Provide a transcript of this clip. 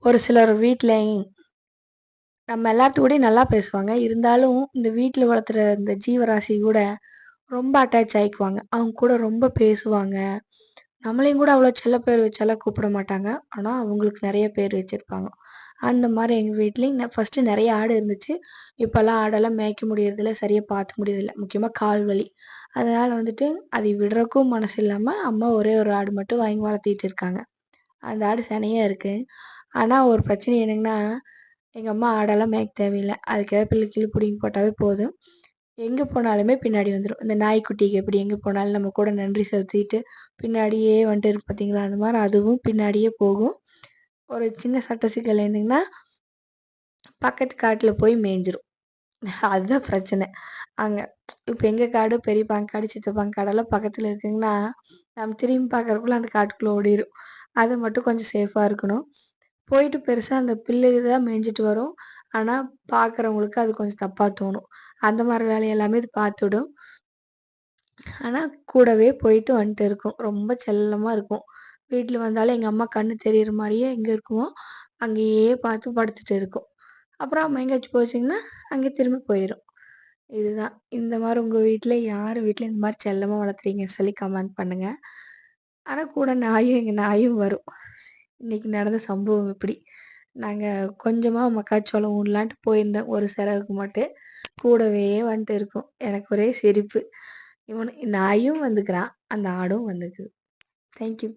ஒரு சிலர் வீட்ல நம்ம எல்லாத்துக்கூடயும் நல்லா பேசுவாங்க. இருந்தாலும் இந்த வீட்ல வளர்த்துற இந்த ஜீவராசி கூட ரொம்ப அட்டாச் ஆயிக்குவாங்க. அவங்க கூட ரொம்ப பேசுவாங்க. நம்மளையும் கூட அவ்வளோ செல்ல பேர் வச்செல்லாம் கூப்பிட மாட்டாங்க. ஆனா, அவங்களுக்கு நெறைய பேர் வச்சிருப்பாங்க. அந்த மாரி எங்க வீட்லயும் ஃபர்ஸ்ட்டு நெறைய ஆடு இருந்துச்சு. இப்பலாம் ஆடெல்லாம் மேய்க்க முடியறதில்ல. சரியா பார்த்துக்க முடியறதில்ல. முக்கியமா கால் வலி. அதனால வந்துட்டு அதை விடுறக்கும் மனசு இல்லாம, அம்மா ஒரே ஒரு ஆடு மட்டும் வாங்கி வளர்த்திட்டு இருக்காங்க. அந்த ஆடு செனையா இருக்கு. ஆனா, ஒரு பிரச்சனை என்னங்கன்னா, எங்க அம்மா ஆடெல்லாம் மேய்க்க தேவையில்ல. அதுக்கு ஏதாவது புல்லு கில்லு புடுங்கி போட்டாவே போதும். எங்க போனாலுமே பின்னாடி வந்துரும். இந்த நாய்க்குட்டிக்கு எப்படி எங்க போனாலும் நம்ம கூட நன்றி செலுத்திட்டு, பின்னாடியே வந்துட்டு இருக்கு பார்த்தீங்களா? அந்த மாரி அதுவும் பின்னாடியே போகும். ஒரு சின்ன சட்ட சிக்கல் என்னங்கன்னா, பக்கத்து காட்டுல போய் மேய்ஞ்சிரும். அதுதான் பிரச்சனை. அங்க இப்ப எங்க காடு, பெரியப்பாங்க காடு, சித்தப்பாங்க காடெல்லாம் பக்கத்துல இருக்குங்கன்னா, நம்ம திரும்பி பார்க்கறதுக்குள்ள அந்த காட்டுக்குள்ள ஓடிரும். அது மட்டும் கொஞ்சம் சேஃபா இருக்கணும். போயிட்டு பெருசா அந்த புல்லு தான் மேய்ஞ்சுட்டு வரும். ஆனா, பார்க்குறவங்களுக்கு அது கொஞ்சம் தப்பா தோணும். அந்த மாரி வேலைய எல்லாமே இது பார்த்துடும். ஆனா, கூடவே போயிட்டு வந்துட்டு இருக்கும். ரொம்ப செல்லமா இருக்கும். வீட்ல வந்தாலும் எங்க அம்மா கண்ணு தெரியிற மாரியே எங்க இருக்குமோ, அங்கேயே பார்த்து படுத்துட்டு இருக்கும். அப்புறம் அம்மா எங்கேயாச்சும் போச்சுங்கன்னா, அங்கே திரும்பி போயிரும். இதுதான். இந்த மாரி உங்க வீட்ல யார் வீட்ல இந்த மாரி செல்லமா வளர்த்துறீங்கன்னு சொல்லி கமெண்ட் பண்ணுங்க. ஆனா, கூட எங்க நாயும் வரும். இன்னைக்கு நடந்த சம்பவம் இப்படி. நாங்க கொஞ்சமா மக்காச்சோளம் ஊனலான்ட்டு போயிருந்தேன். ஒரு செலவுக்கு மட்டும். கூடவே வந்துட்டு இருக்கும். எனக்கு ஒரே சிரிப்பு. நாயும் வந்துக்கிறான். அந்த ஆடும் வந்துக்குது. Thank you.